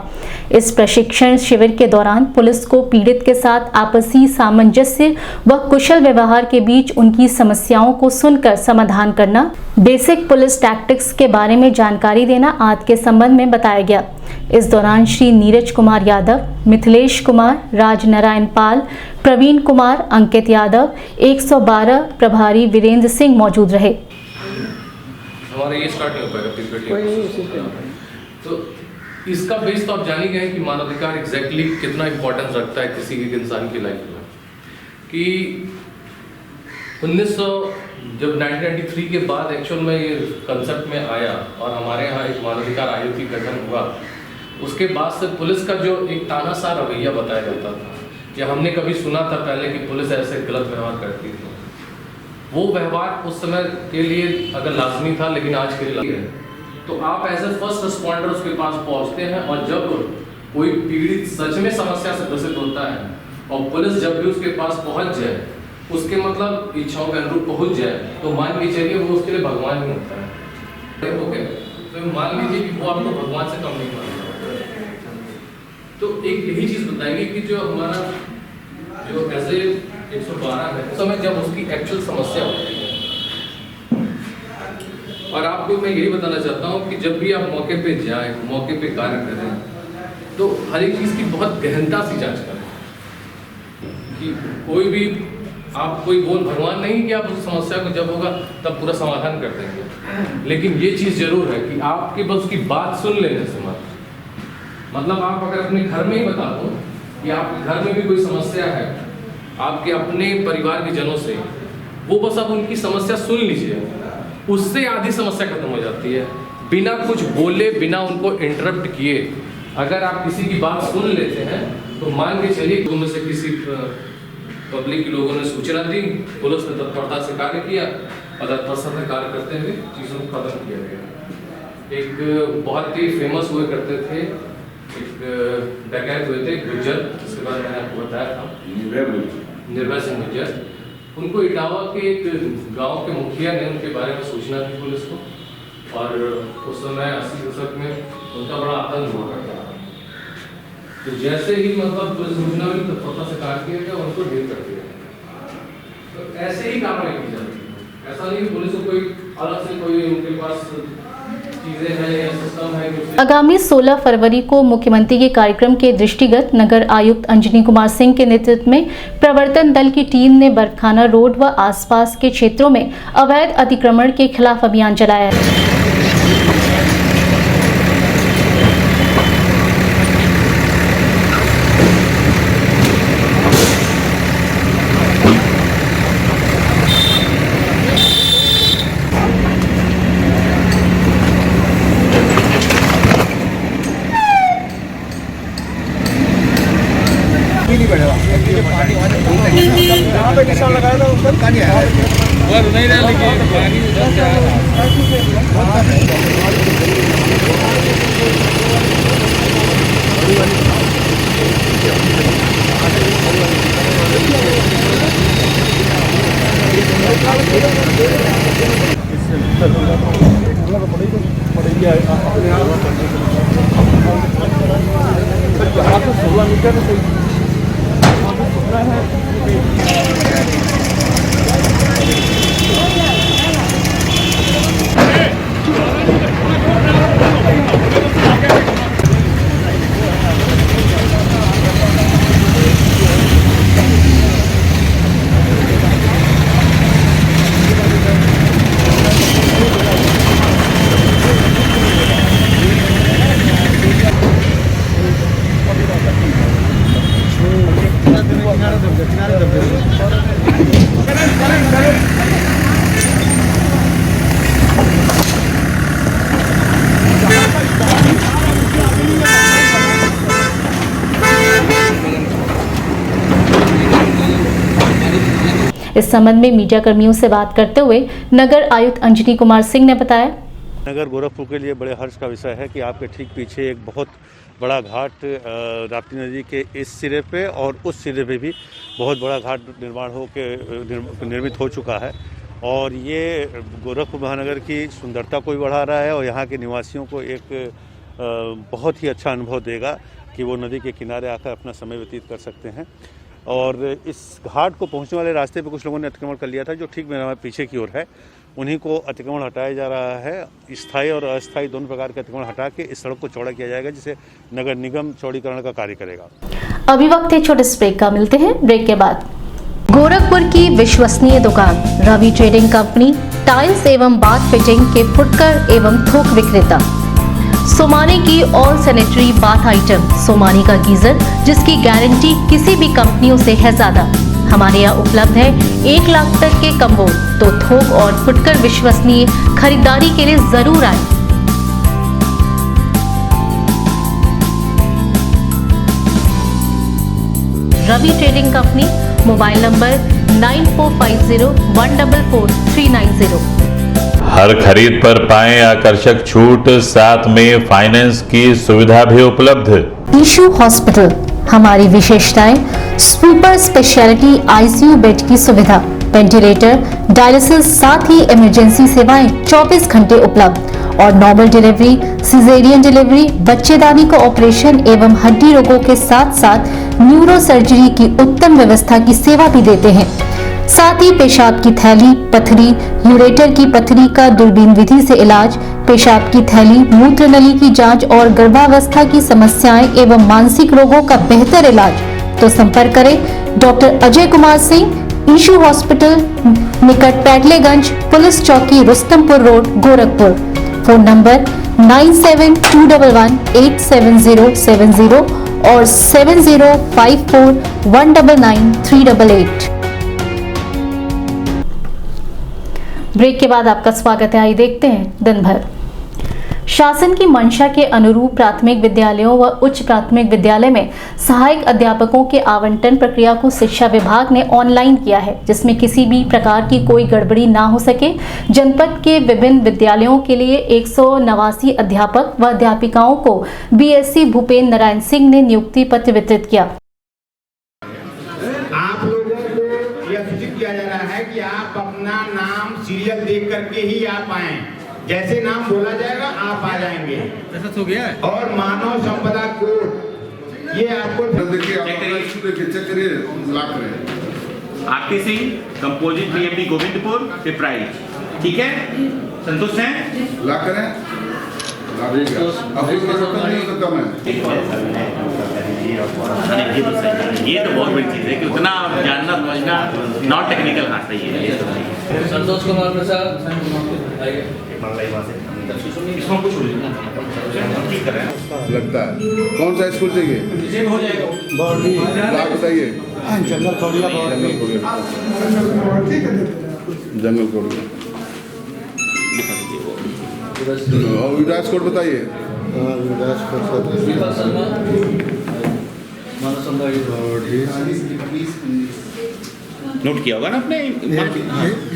इस प्रशिक्षण शिविर के दौरान पुलिस को पीड़ित के साथ आपसी सामंजस्य व कुशल व्यवहार के बीच उनकी समस्याओं को सुनकर समाधान करना, बेसिक पुलिस टैक्टिक्स के बारे में जानकारी देना आदि के संबंध में बताया गया। इस दौरान श्री नीरज कुमार यादव, मिथिलेश कुमार, राज नारायण पाल, प्रवीण कुमार, अंकित यादव, 112 प्रभारी वीरेंद्र सिंह मौजूद रहे। हमारा ये स्टार्ट नहीं हो पाएगा तो इसका बेस तो आप जान ही गए कि मानवाधिकार एग्जैक्टली कितना इंपॉर्टेंस रखता है किसी एक इंसान की लाइफ में। कि 1993 के बाद एक्चुअल में ये कंसेप्ट में आया और हमारे यहाँ एक मानवाधिकार आयोग की गठन हुआ, उसके बाद से पुलिस का जो एक तानाशाह रवैया बताया जाता था या हमने कभी सुना था पहले कि पुलिस ऐसे गलत व्यवहार करती थी, वो व्यवहार उस समय के लिए अगर लाजमी था लेकिन आज के लिए है। तो आप एज ए फर्स्ट रिस्पॉन्डर उसके पास पहुंचते हैं और जब कोई पीड़ित सच में समस्या से ग्रसित होता है और पुलिस जब भी उसके पास पहुंच जाए, उसके मतलब इच्छाओं के अनुरूप पहुंच जाए, तो मान के चलिए वो उसके लिए भगवान ही होता है। ओके, तो मान लीजिए कि वो आपको भगवान से कम नहीं मानता। तो एक यही चीज बताएंगे कि जो हमारा जो ऐसे 112 है, उस समय जब उसकी एक्चुअल समस्या होती है, और आपको मैं यही बताना चाहता हूँ कि जब भी आप मौके पे जाएं, मौके पे कार्य करें, तो हर एक चीज़ की बहुत गहनता से जांच करें कि कोई भी आप कोई बोल भगवान नहीं कि आप उस समस्या को जब होगा तब पूरा समाधान कर देंगे, लेकिन ये चीज़ जरूर है कि आपके बस उसकी बात सुन लेने से मतलब आप अगर अपने घर में ही बता दो कि आपके घर में भी कोई समस्या है आपके अपने परिवार के जनों से, वो बस आप उनकी समस्या सुन लीजिए, उससे आधी समस्या खत्म हो जाती है। बिना कुछ बोले, बिना उनको इंटरप्ट किए अगर आप किसी की बात सुन लेते हैं तो मान के चलिए उनमें से किसी पब्लिक के लोगों ने सूचना दी, पुलिस ने तत्परता से कार्य किया और तत्परता से कार्य करते हुए चीज़ों को खत्म किया गया। एक बहुत ही फेमस हुए करते थे, एक डकैत हुए थे गुज्जर, जिसके बारे में मैंने आपको बताया था, निर्भय सिंह गुज्जर। उनको इटावा के एक गांव के मुखिया ने उनके बारे में सूचना दी पुलिस को, और उस समय 80 दशक में उनका बड़ा आतंक हुआ करता था। तो जैसे ही मतलब पुलिस सूचना मिली तो तत्परता से कार्य किया गया, उनको ढेर कर दिया गया। तो ऐसे ही कार्रवाई की जाती है, ऐसा नहीं कि पुलिस को कोई अलग से कोई उनके पास चीजें हैं या सिस्टम है। आगामी 16 फरवरी को मुख्यमंत्री के कार्यक्रम के दृष्टिगत नगर आयुक्त अंजनी कुमार सिंह के नेतृत्व में प्रवर्तन दल की टीम ने बरखाना रोड व आसपास के क्षेत्रों में अवैध अतिक्रमण के खिलाफ अभियान चलाया है। जहाँ पे निशान लगाया था उस पर पानी आया नहीं रहा, लेकिन पानी उधर से आ रहा है। 16 मीटर इस संबंध में मीडिया कर्मियों से बात करते हुए नगर आयुक्त अंजनी कुमार सिंह ने बताया, नगर गोरखपुर के लिए बड़े हर्ष का विषय है कि आपके ठीक पीछे एक बहुत बड़ा घाट राप्ती नदी के इस सिरे पे और उस सिरे पे भी बहुत बड़ा घाट निर्मित हो चुका है, और ये गोरखपुर महानगर की सुंदरता को भी बढ़ा रहा है और यहाँ के निवासियों को एक बहुत ही अच्छा अनुभव देगा कि वो नदी के किनारे आकर अपना समय व्यतीत कर सकते हैं। और इस घाट को पहुंचने वाले रास्ते पे कुछ लोगों ने अतिक्रमण कर लिया था जो ठीक मेरे पीछे की ओर है, उन्हीं को अतिक्रमण हटाया जा रहा है। स्थायी और अस्थायी दोनों प्रकार के अतिक्रमण हटा के इस सड़क को चौड़ा किया जाएगा, जिसे नगर निगम चौड़ीकरण का कार्य करेगा। अभी वक्त है छोटे से ब्रेक का, मिलते हैं ब्रेक के बाद। गोरखपुर की विश्वसनीय दुकान रवि ट्रेडिंग कंपनी, टाइल्स एवं बाथ फिटिंग के फुटकर एवं थोक विक्रेता। सोमानी की all sanitary bath item, Somani का गीजर जिसकी गारंटी किसी भी कंपनियों से है ज्यादा। हमारे यहाँ उपलब्ध है 1 लाख तक के कम्बो। तो थोक और फुटकर विश्वसनीय खरीदारी के लिए जरूर आए। Ravi trading company, mobile number 9450144390। हर खरीद पर पाएं आकर्षक छूट, साथ में फाइनेंस की सुविधा भी उपलब्ध। ईशू हॉस्पिटल, हमारी विशेषताएं सुपर स्पेशलिटी आईसीयू बेड की सुविधा, वेंटिलेटर, डायलिसिस, साथ ही इमरजेंसी सेवाएं 24 घंटे उपलब्ध और नॉर्मल डिलीवरी, सिजेरियन डिलीवरी, बच्चेदानी का ऑपरेशन एवं हड्डी रोगों के साथ साथ न्यूरो सर्जरी की उत्तम व्यवस्था की सेवा भी देते हैं। साथ ही पेशाब की थैली, पथरी, यूरेटर की पथरी का दूरबीन विधि से इलाज, पेशाब की थैली, मूत्र नली की जांच और गर्भावस्था की समस्याएं एवं मानसिक रोगों का बेहतर इलाज। तो संपर्क करें डॉक्टर अजय कुमार सिंह, ईशू हॉस्पिटल निकट पैटलेगंज, पुलिस चौकी, Rustampur road, Gorakhpur. Phone number 9721187070 और 7054199388। ब्रेक के बाद आपका स्वागत है। आइए देखते हैं दिन भर। शासन की मंशा के अनुरूप प्राथमिक विद्यालयों व उच्च प्राथमिक विद्यालय में सहायक अध्यापकों के आवंटन प्रक्रिया को शिक्षा विभाग ने ऑनलाइन किया है, जिसमें किसी भी प्रकार की कोई गड़बड़ी ना हो सके। जनपद के विभिन्न विद्यालयों के लिए 189 अध्यापक व अध्यापिकाओं को बीएससी भूपेन्द्र नारायण सिंह ने नियुक्ति पत्र वितरित किया। आप लोगों को यह सूचित किया जा रहा है कि आप अपना नाम सीरियल देख करके ही आप आए। जैसे नाम बोला जाएगा आप आ जाएंगे। ऐसा हो गया है। और मानव संपदा कोड ये आपको चेक करिए। आरती सिंह, कंपोजिट बीएमडी गोविंदपुर, पिपराइच। ठीक है, संतुष्ट हैं? ला करें। ये तो बहुत बड़ी चीज है कि उतना जानना समझना नॉन टेक्निकल हाँ सही है। संतोष कुमार प्रसाद लगता है। कौन सा स्कूल चाहिए? हो जाएगा। आप बताइए। जंगल कोडिया। जंगल कोडिया। और विकास कोड बताइए। नोट किया होगा ना आपने?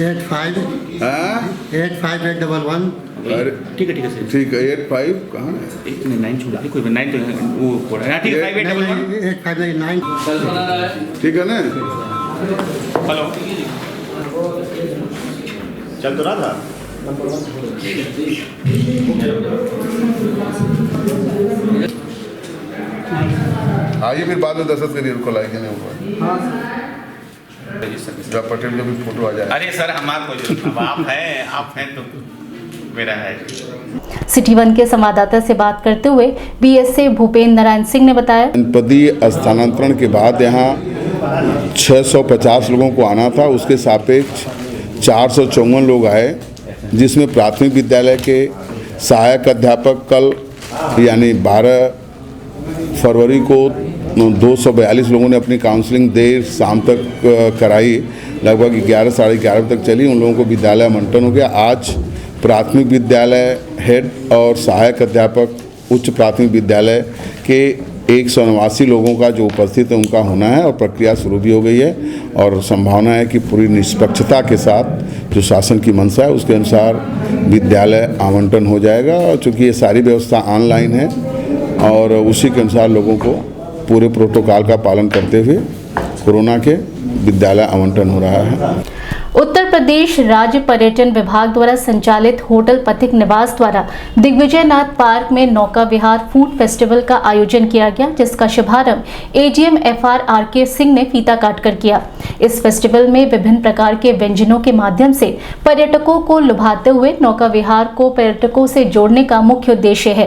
85811। ठीक है सर। ठीक है 85 कहाँ है? 9 छोड़ दीजिए, कोई 9 तो वो कोड है। ठीक है 5811। ठीक है ना? हेलो, चल तो रहा था। आइए फिर बाद में दस्तखत करिए। उनको लाइक नहीं होगा। पटेल का भी फोटो आ जाए। अरे सर हमारा आप हैं तो मेरा है। सिटी 1 के संवाददाता से बात करते हुए बीएससी भूपेन्द्र नारायण सिंह ने बताया, जनपदीय स्थानांतरण के बाद यहाँ 650 लोगों को आना था, उसके सापेक्ष 454 लोग आए, जिसमें प्राथमिक विद्यालय के सहायक अध्यापक कल यानी 12 फरवरी को 242 लोगों ने अपनी काउंसलिंग देर शाम तक कराई। लगभग 11 साढ़े 11 तक चली। उन लोगों को विद्यालय आवंटन हो गया। आज प्राथमिक विद्यालय हेड और सहायक अध्यापक उच्च प्राथमिक विद्यालय के 189 लोगों का जो उपस्थित है उनका होना है और प्रक्रिया शुरू भी हो गई है और संभावना है कि पूरी निष्पक्षता के साथ जो शासन की मंशा है उसके अनुसार विद्यालय आवंटन हो जाएगा। और चूँकि ये सारी व्यवस्था ऑनलाइन है और उसी के अनुसार लोगों को पूरे प्रोटोकॉल का पालन करते हुए कोरोना के विद्यालय आवंटन हो रहा है। उत्तर प्रदेश राज्य पर्यटन विभाग द्वारा संचालित होटल पथिक निवास द्वारा दिग्विजयनाथ पार्क में नौका विहार फूड फेस्टिवल का आयोजन किया गया, जिसका शुभारंभ एजीएम FR RK सिंह ने फीता काटकर किया। इस फेस्टिवल में विभिन्न प्रकार के व्यंजनों के माध्यम से पर्यटकों को लुभाते हुए नौका विहार को पर्यटकों से जोड़ने का मुख्य उद्देश्य है।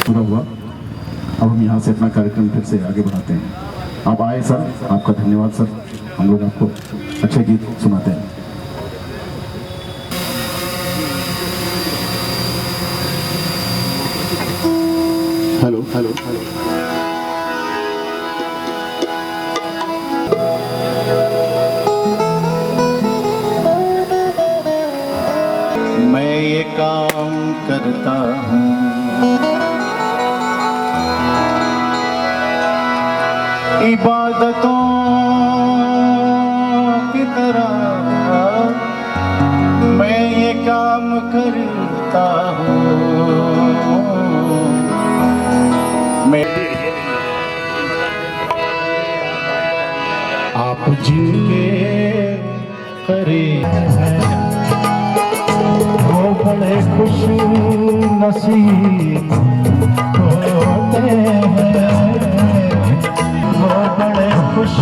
पूरा हुआ। अब हम यहाँ से अपना कार्यक्रम फिर से आगे बढ़ाते हैं। आप आए सर, आपका धन्यवाद सर। हम लोग आपको अच्छे गीत सुनाते हैं। Hello hello hello. मैं ये काम करता हूँ, इबादतों की तरह मैं ये काम करता हूँ। आप जिनके करीब हैं वो बड़े खुश नसीब होते हैं, वो बड़े खुश।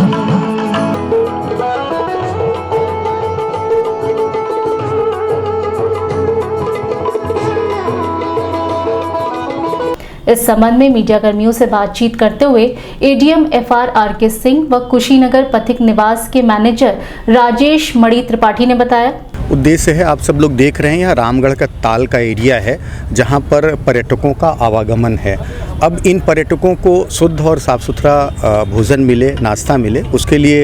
इस संबंध में मीडिया कर्मियों से बातचीत करते हुए एडीएम FR RK सिंह व कुशीनगर पथिक निवास के मैनेजर राजेश मणि त्रिपाठी ने बताया, उद्देश्य है, आप सब लोग देख रहे हैं यहाँ रामगढ़ का ताल का एरिया है जहाँ पर पर्यटकों का आवागमन है। अब इन पर्यटकों को शुद्ध और साफ़ सुथरा भोजन मिले, नाश्ता मिले, उसके लिए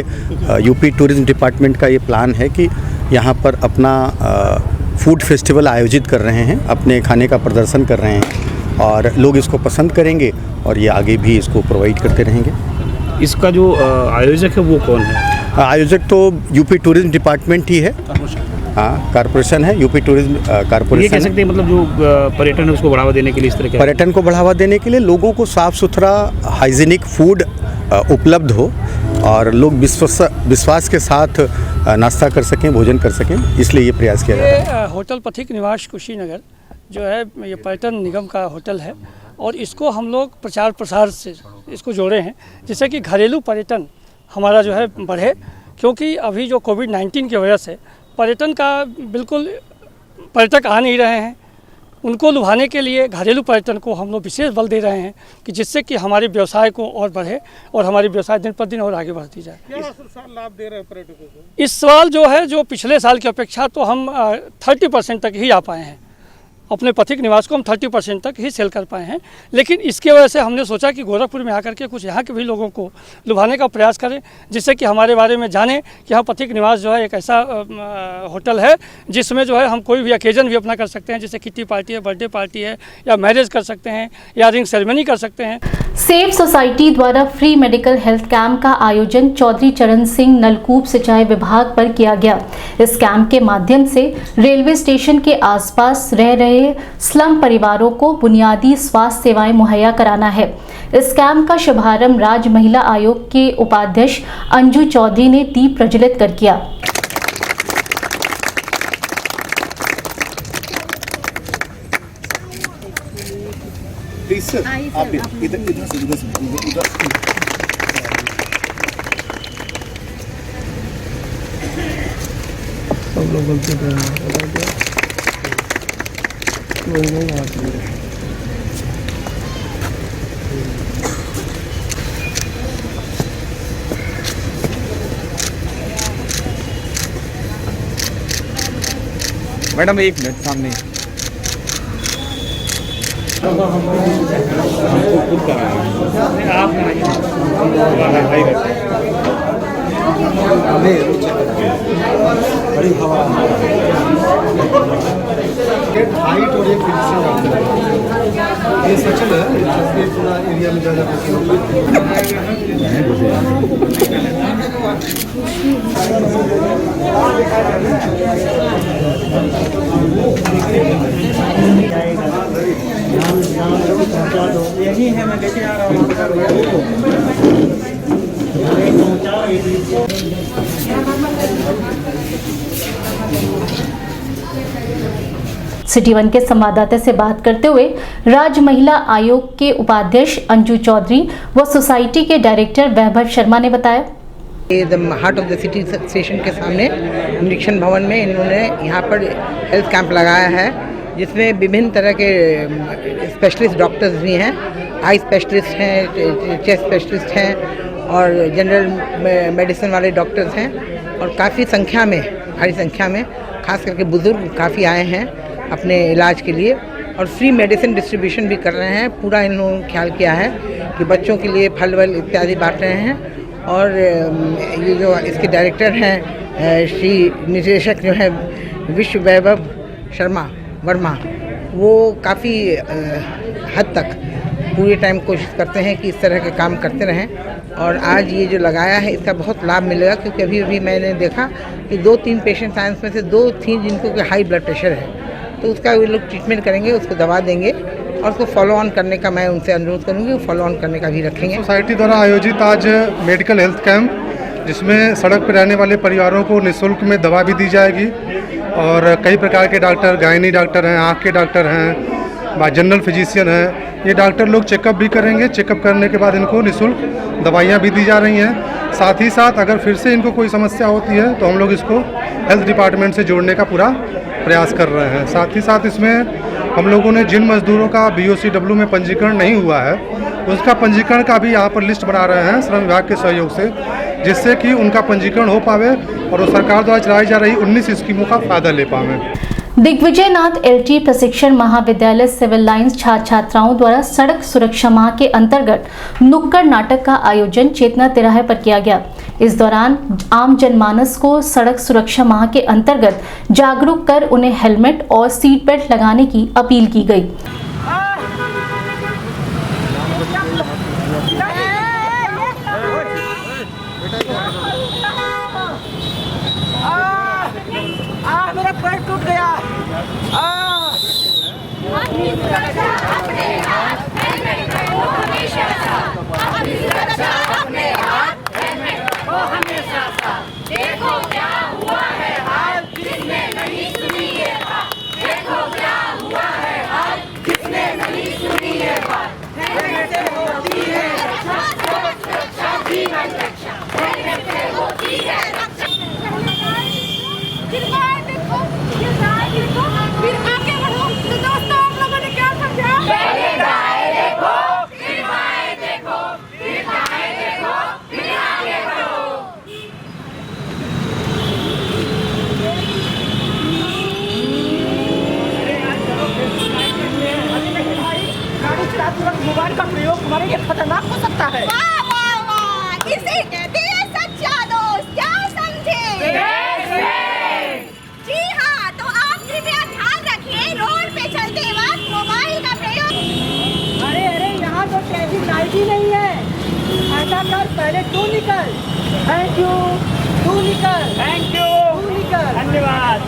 यूपी टूरिज्म डिपार्टमेंट का ये प्लान है कि यहाँ पर अपना फूड फेस्टिवल आयोजित कर रहे हैं, अपने खाने का प्रदर्शन कर रहे हैं और लोग इसको पसंद करेंगे और ये आगे भी इसको प्रोवाइड करते रहेंगे। इसका जो आयोजक है वो कौन है? आयोजक तो यूपी टूरिज्म डिपार्टमेंट ही है। हाँ, कारपोरेशन है, यूपी टूरिज्म कारपोरेशन। ये कह सकते हैं मतलब जो पर्यटन है उसको बढ़ावा देने के लिए इस तरह के पर्यटन को बढ़ावा देने के लिए लोगों को साफ़ सुथरा हाइजीनिक फूड उपलब्ध हो और लोग विश्वास के साथ नाश्ता कर सकें, भोजन कर सकें, इसलिए ये प्रयास किया जा रहा है। होटल पथिक निवास कुशीनगर जो है ये पर्यटन निगम का होटल है और इसको हम लोग प्रचार प्रसार से इसको जोड़े हैं जिससे कि घरेलू पर्यटन हमारा जो है बढ़े, क्योंकि अभी जो कोविड-19 की वजह से पर्यटन का बिल्कुल पर्यटक आ नहीं रहे हैं। उनको लुभाने के लिए घरेलू पर्यटन को हम लोग विशेष बल दे रहे हैं कि जिससे कि हमारे व्यवसाय को और बढ़े और हमारी व्यवसाय दिन पर दिन और आगे बढ़ती जाए। लाभ दे रहे हैं पर्यटकों को? इस साल जो है जो पिछले साल की अपेक्षा तो हम 30% तक ही आ पाए हैं। अपने पथिक निवास को हम 30% तक ही सेल कर पाए हैं, लेकिन इसके वजह से हमने सोचा कि गोरखपुर में आकर के कुछ यहाँ के भी लोगों को लुभाने का प्रयास करें, जिससे कि हमारे बारे में जानें कि हाँ पथिक निवास जो है एक ऐसा होटल है जिसमें जो है हम कोई भी ओकेजन भी अपना कर सकते हैं, जैसे किट्टी पार्टी है, बर्थडे पार्टी है या मैरिज कर सकते हैं या रिंग सेरेमनी कर सकते हैं। सेव सोसाइटी द्वारा फ्री मेडिकल हेल्थ कैंप का आयोजन चौधरी चरण सिंह नलकूप सिंचाई विभाग पर किया गया। इस कैंप के माध्यम से रेलवे स्टेशन के आसपास रह रहे स्लम परिवारों को बुनियादी स्वास्थ्य सेवाएं मुहैया कराना है। इस कैंप का शुभारंभ राज्य महिला आयोग के उपाध्यक्ष अंजू चौधरी ने दीप प्रज्वलित कर किया। सब लोग गलती कर रहे हैं। मैडम एक मिनट सामने बड़ी हवा हाइट और एक ये सचल है पूरा एरिया में ज़्यादा सिटी वन के संवाददाता से बात करते हुए राज्य महिला आयोग के उपाध्यक्ष अंजू चौधरी व सोसाइटी के डायरेक्टर वैभव शर्मा ने बताया, heart of the city station के सामने निरीक्षण भवन में इन्होंने यहाँ पर हेल्थ कैंप लगाया है, जिसमें विभिन्न तरह के स्पेशलिस्ट डॉक्टर्स भी हैं, आई स्पेशलिस्ट हैं, चेस्ट स्पेशलिस्ट हैं और जनरल मेडिसिन वाले डॉक्टर्स हैं और काफ़ी संख्या में, भारी संख्या में खास करके बुज़ुर्ग काफ़ी आए हैं अपने इलाज के लिए और फ्री मेडिसिन डिस्ट्रीब्यूशन भी कर रहे हैं। पूरा इन लोगों ने ख्याल किया है कि बच्चों के लिए फल वल इत्यादि बांट रहे हैं और ये जो इसके डायरेक्टर हैं श्री निदेशक जो है विश्व वैभव वर्मा, वो काफ़ी हद तक पूरे टाइम कोशिश करते हैं कि इस तरह के काम करते रहें और आज ये जो लगाया है इसका बहुत लाभ मिलेगा, क्योंकि अभी मैंने देखा कि 2-3 पेशेंट्स आए, उसमें से 2 थी जिनको हाई ब्लड प्रेशर है, तो उसका वो लोग ट्रीटमेंट करेंगे, उसको दवा देंगे और उसको फॉलो ऑन करने का मैं उनसे अनुरोध करूँगी, फॉलो ऑन करने का भी रखेंगे। सोसाइटी द्वारा आयोजित आज मेडिकल हेल्थ कैंप, जिसमें सड़क पर रहने वाले परिवारों को निःशुल्क में दवा भी दी जाएगी और कई प्रकार के डॉक्टर, गायनी डॉक्टर हैं, आँख के डॉक्टर हैं, जनरल फिजिशियन हैं, ये डॉक्टर लोग चेकअप भी करेंगे। चेकअप करने के बाद इनको निःशुल्क दवाइयाँ भी दी जा रही हैं। साथ ही साथ अगर फिर से इनको कोई समस्या होती है तो हम लोग इसको हेल्थ डिपार्टमेंट से जोड़ने का पूरा प्रयास कर रहे हैं। साथ ही साथ इसमें हम लोगों ने जिन मजदूरों का BOCW में पंजीकरण नहीं हुआ है, उसका पंजीकरण का भी यहाँ पर लिस्ट बना रहे हैं श्रम विभाग के सहयोग से, जिससे कि उनका पंजीकरण हो पावे और वो सरकार द्वारा चलाई जा रही 19 स्कीमों का फायदा ले पावे। दिग्विजयनाथ LT प्रशिक्षण महाविद्यालय सिविल लाइंस छात्र छात्राओं द्वारा सड़क सुरक्षा माह के अंतर्गत नुक्कड़ नाटक का आयोजन चेतना तिराहे पर किया गया। इस दौरान आम जनमानस को सड़क सुरक्षा माह के अंतर्गत जागरूक कर उन्हें हेलमेट और सीट बेल्ट लगाने की अपील की गई। मेरा पैर टूट गया। देखो क्या हुआ है हाल, किसने नहीं सुनी ये बात। देखो क्या हुआ है हाल, किसने नहीं सुनी ये बात। हेलमेट से होती है रक्षा, सुरक्षा जीवन रक्षा। हेलमेट से होती है रक्षा। फिर आगे बढ़ो। तो दोस्तों, आप लोगों ने क्या समझा? पहले दाएं देखो, फिर बाएं देखो, फिर दाएं देखो, फिर आगे बढ़ो। गाड़ी चलाते वक्त मोबाइल का प्रयोग हमारे लिए खतरनाक हो सकता है। वाह वाह वाह, इसे कहते हैं सच्चा दोस्त। क्या समझे? जी हाँ, तो आप कृपया ध्यान रखिए, रोड पे चलते वक्त मोबाइल का प्रयोग। अरे यहाँ तो ट्रैफिक लाइट ही नहीं है। ऐसा कर, पहले तू निकल। Thank you. तू निकल। Thank you. तू निकल। धन्यवाद।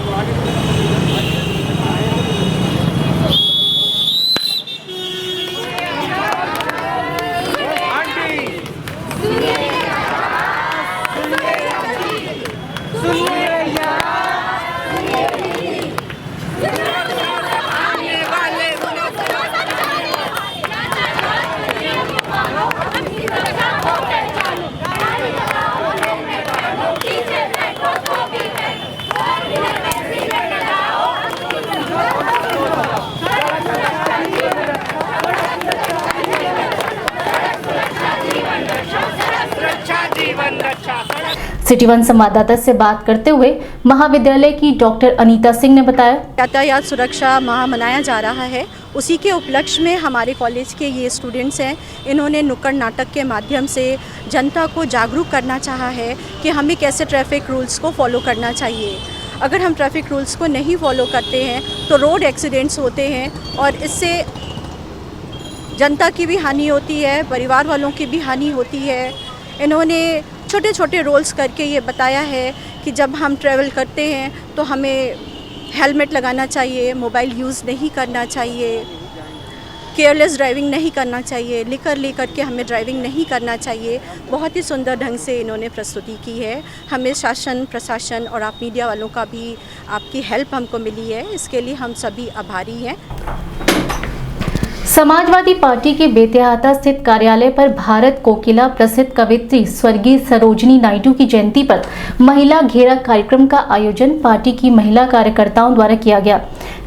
सिटी वन संवाददाता से बात करते हुए महाविद्यालय की डॉक्टर अनीता सिंह ने बताया, यातायात सुरक्षा माह मनाया जा रहा है। उसी के उपलक्ष्य में हमारे कॉलेज के ये स्टूडेंट्स हैं, इन्होंने नुक्कड़ नाटक के माध्यम से जनता को जागरूक करना चाहा है कि हमें कैसे ट्रैफिक रूल्स को फॉलो करना चाहिए। अगर हम ट्रैफिक रूल्स को नहीं फॉलो करते हैं तो रोड एक्सीडेंट्स होते हैं और इससे जनता की भी हानि होती है, परिवार वालों की भी हानि होती है। इन्होंने छोटे छोटे रोल्स करके ये बताया है कि जब हम ट्रैवल करते हैं तो हमें हेलमेट लगाना चाहिए, मोबाइल यूज़ नहीं करना चाहिए। केयरलेस ड्राइविंग नहीं करना चाहिए, लिकर लेकर के हमें ड्राइविंग नहीं करना चाहिए। बहुत ही सुंदर ढंग से इन्होंने प्रस्तुति की है। हमें शासन, प्रशासन और आप मीडिया वालों का भी आपकी हेल्प हमको मिली है, इसके लिए हम सभी आभारी हैं। समाजवादी पार्टी के बेतिहाता स्थित कार्यालय पर भारत कोकिला प्रसिद्ध कवियत्री स्वर्गीय सरोजिनी नायडू की जयंती पर महिला घेरा कार्यक्रम का आयोजन पार्टी की महिला कार्यकर्ताओं द्वारा किया गया।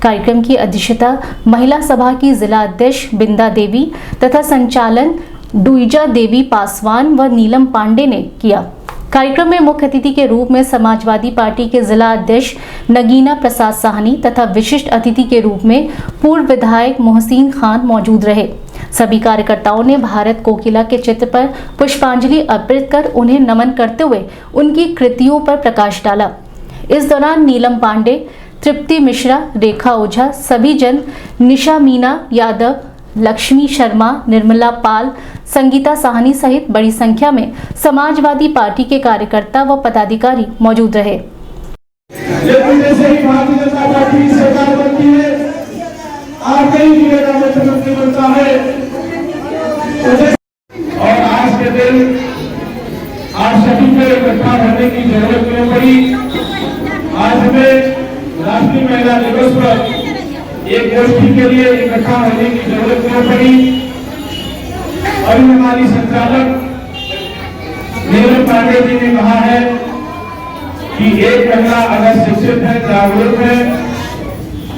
कार्यक्रम की अध्यक्षता महिला सभा की जिला अध्यक्ष बिंदा देवी तथा संचालन डुईजा देवी पासवान व नीलम पांडे ने किया। कार्यक्रम में मुख्य अतिथि के रूप में समाजवादी पार्टी के जिला अध्यक्ष नगीना प्रसाद साहनी तथा विशिष्ट अतिथि के रूप में पूर्व विधायक मोहसिन खान मौजूद रहे। सभी कार्यकर्ताओं ने भारत कोकिला के चित्र पर पुष्पांजलि अर्पित कर उन्हें नमन करते हुए उनकी कृतियों पर प्रकाश डाला। इस दौरान नीलम पांडे, तृप्ति मिश्रा, रेखा ओझा, सभी जन, निशा मीना यादव, लक्ष्मी शर्मा, निर्मला पाल, संगीता साहनी सहित बड़ी संख्या में समाजवादी पार्टी के कार्यकर्ता व पदाधिकारी मौजूद रहे। लेकिन जैसे ही भारतीय जनता पार्टी की सरकार बनती है, आगे ही जिले का मुख्यमंत्री बनता है और आज के दिन आज सभी को इकट्ठा होने की जरूरत नहीं पड़ी। आज हमें राष्ट्रीय महिला दिवस पर एक गोष्ठी के लिए इकट्ठा होने की जरूरत नहीं पड़ी। अभी हमारी संचालक नीलम पांडे जी ने कहा है कि एक महिला अगर शिक्षित है, जागरूक है,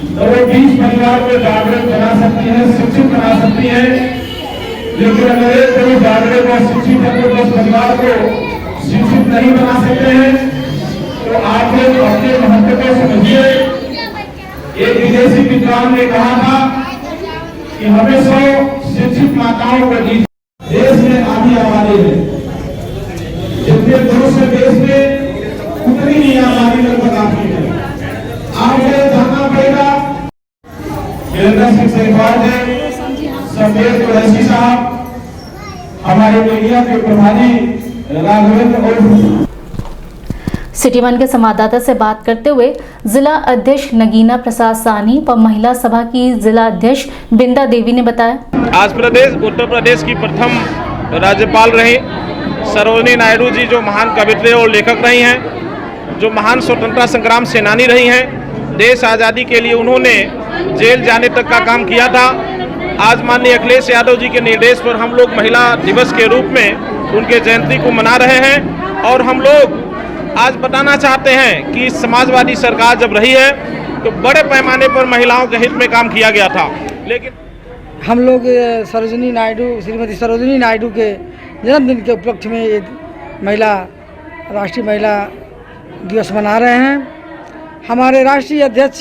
तो वो 20 परिवार को जागरूक बना सकती है, शिक्षित बना सकती है। लेकिन अगर एक कोई जागरूक और शिक्षित है तो 10 परिवार को शिक्षित नहीं बना सकते हैं। तो आप लोग अपने महत्व को समझिए। एक विदेशी विद्वान ने कहा था कि हमें 100 शिक्षित माताओं को दी। देश में आधी आबादी है, जितने पुरुष है देश में उतनी ही आबादी लगभग काफी है। आपको जानना पड़ेगा। वीरेंद्र सिंह सहवाल है, संवेद कुरैशी साहब, हमारे मीडिया के प्रभारी राघवेंद्र और सिटी वन के संवाददाता से बात करते हुए जिला अध्यक्ष नगीना प्रसाद साहनी व महिला सभा की जिला अध्यक्ष बिंदा देवी ने बताया, आज उत्तर प्रदेश की प्रथम राज्यपाल रही सरोजिनी नायडू जी, जो महान कवित्री और लेखक रही हैं, जो महान स्वतंत्रता संग्राम सेनानी रही हैं। देश आज़ादी के लिए उन्होंने जेल जाने तक का काम किया था। आज माननीय अखिलेश यादव जी के निर्देश पर हम लोग महिला दिवस के रूप में उनके जयंती को मना रहे हैं और हम लोग आज बताना चाहते हैं कि समाजवादी सरकार जब रही है तो बड़े पैमाने पर महिलाओं के हित में काम किया गया था। लेकिन हम लोग सरोजिनी नायडू, श्रीमती सरोजिनी नायडू के जन्मदिन के उपलक्ष्य में ये राष्ट्रीय महिला दिवस मना रहे हैं। हमारे राष्ट्रीय अध्यक्ष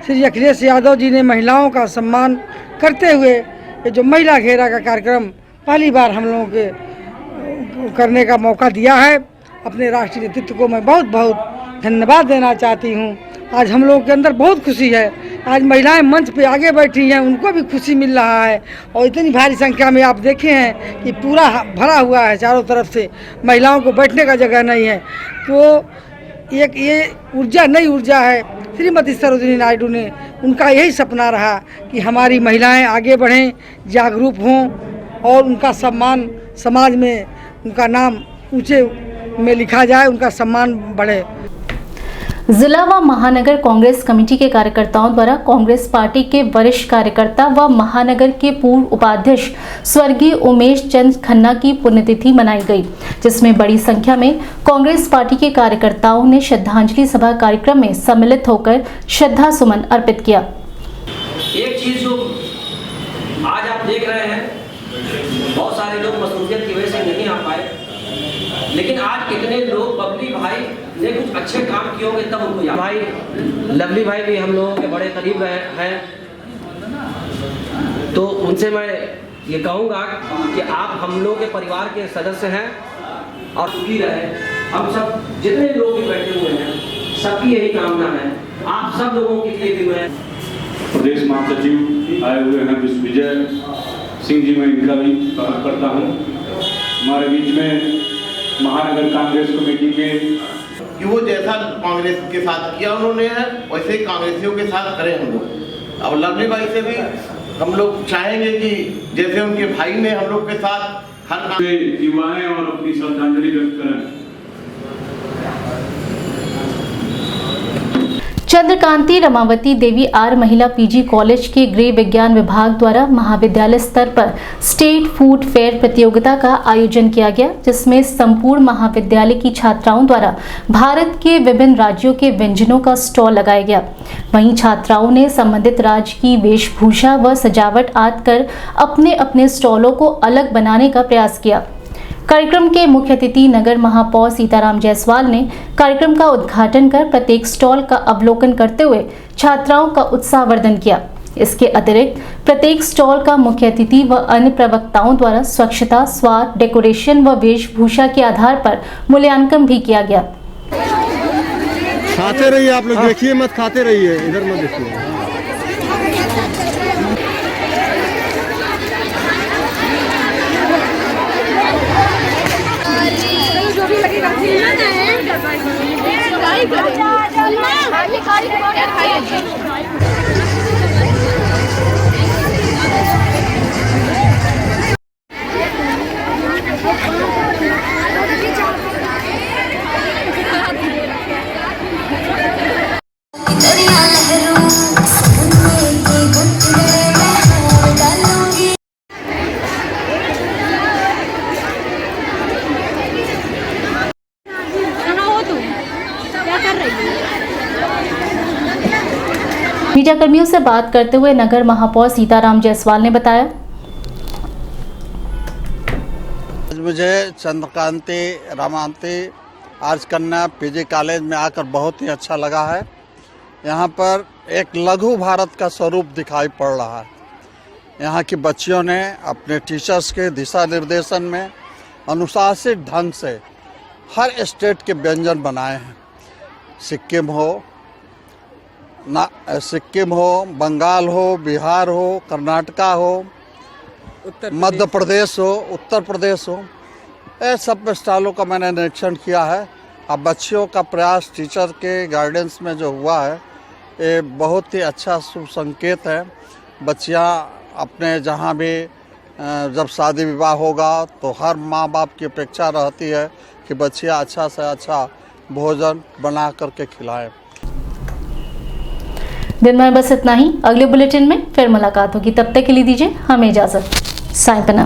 श्री अखिलेश यादव जी ने महिलाओं का सम्मान करते हुए ये जो महिला घेरा का कार्यक्रम पहली बार हम लोगों के करने का मौका दिया है। अपने राष्ट्रीय नेतृत्व को मैं बहुत बहुत धन्यवाद देना चाहती हूँ। आज हम लोगों के अंदर बहुत खुशी है। आज महिलाएं मंच पे आगे बैठी हैं, उनको भी खुशी मिल रहा है और इतनी भारी संख्या में आप देखे हैं कि पूरा भरा हुआ है चारों तरफ से, महिलाओं को बैठने का जगह नहीं है। तो एक ये ऊर्जा, नई ऊर्जा है। श्रीमती सरोजिनी नायडू ने, उनका यही सपना रहा कि हमारी महिलाएं आगे बढ़ें, जागरूक हों और उनका सम्मान समाज में, उनका नाम ऊंचे में लिखा जाए, उनका सम्मान बढ़े। जिला व महानगर कांग्रेस कमेटी के कार्यकर्ताओं द्वारा कांग्रेस पार्टी के वरिष्ठ कार्यकर्ता व महानगर के पूर्व उपाध्यक्ष स्वर्गीय उमेश चंद खन्ना की पुण्यतिथि मनाई गई, जिसमें बड़ी संख्या में कांग्रेस पार्टी के कार्यकर्ताओं ने श्रद्धांजलि सभा कार्यक्रम में सम्मिलित होकर श्रद्धा सुमन अर्पित किया। एक चीज जो आज आप देख रहे हैं, बहुत सारे लोग मसरूफियत की वजह से नहीं आ पाए, लेकिन आज कितने लोग बबली भाई ने कुछ अच्छे काम किए होंगे तब उनको याद। भाई लवली भाई भी हम लोगों के बड़े करीब हैं, तो उनसे मैं ये कहूँगा कि आप हम लोग के परिवार के सदस्य हैं और सुखी रहे। हम सब जितने लोग भी बैठे हुए हैं, सबकी यही कामना है। आप सब लोगों के लिए भी मैं प्रदेश महासचिव आए हुए हैं विजय सिंह जी, मैं इनका भी स्वागत करता हूँ। हमारे बीच में महानगर कांग्रेस कमेटी के कि वो जैसा कांग्रेस के साथ किया उन्होंने है, वैसे कांग्रेसियों के साथ करें हम लोग। अब लवली भाई से भी हम लोग चाहेंगे कि जैसे उनके भाई ने हम लोग के साथ हर काम युवाएं और अपनी श्रद्धांजलि व्यक्त करें। चंद्रकांति रमावती देवी आर महिला पीजी कॉलेज के गृह विज्ञान विभाग द्वारा महाविद्यालय स्तर पर स्टेट फूड फेयर प्रतियोगिता का आयोजन किया गया, जिसमें संपूर्ण महाविद्यालय की छात्राओं द्वारा भारत के विभिन्न राज्यों के व्यंजनों का स्टॉल लगाया गया। वहीं छात्राओं ने संबंधित राज्य की वेशभूषा व सजावट आदि कर अपने अपने स्टॉलों को अलग बनाने का प्रयास किया। कार्यक्रम के मुख्य अतिथि नगर महापौर सीताराम जायसवाल ने कार्यक्रम का उद्घाटन कर प्रत्येक स्टॉल का अवलोकन करते हुए छात्राओं का उत्साहवर्धन किया। इसके अतिरिक्त प्रत्येक स्टॉल का मुख्य अतिथि व अन्य प्रवक्ताओं द्वारा स्वच्छता, स्वाद, डेकोरेशन व वेशभूषा के आधार पर मूल्यांकन भी किया गया। खाते रहिए आप लोग, देखिए मत, खाते रहिए, इधर मत देखिए। मीडिया कर्मियों से बात करते हुए नगर महापौर सीताराम जायसवाल ने बताया, मुझे चंद्रकांति रमावती आर्ष कन्या पीजी कॉलेज में आकर बहुत ही अच्छा लगा है। यहाँ पर एक लघु भारत का स्वरूप दिखाई पड़ रहा है। यहाँ की बच्चियों ने अपने टीचर्स के दिशा निर्देशन में अनुशासित ढंग से हर स्टेट के व्यंजन बनाए हैं। सिक्किम हो, बंगाल हो, बिहार हो, कर्नाटका हो, मध्य प्रदेश हो, उत्तर प्रदेश हो, ये सब स्टाइलों का मैंने निरीक्षण किया है। अब बच्चियों का प्रयास टीचर के गाइडेंस में जो हुआ है, ये बहुत ही अच्छा शुभ संकेत है। बच्चियाँ अपने जहाँ भी जब शादी विवाह होगा तो हर माँ बाप की अपेक्षा रहती है कि बच्चियाँ अच्छा से अच्छा भोजन बना करके खिलाएं। दिन में बस इतना ही। अगले बुलेटिन में फिर मुलाकात होगी, तब तक के लिए दीजिए हमें इजाजत। साय पना।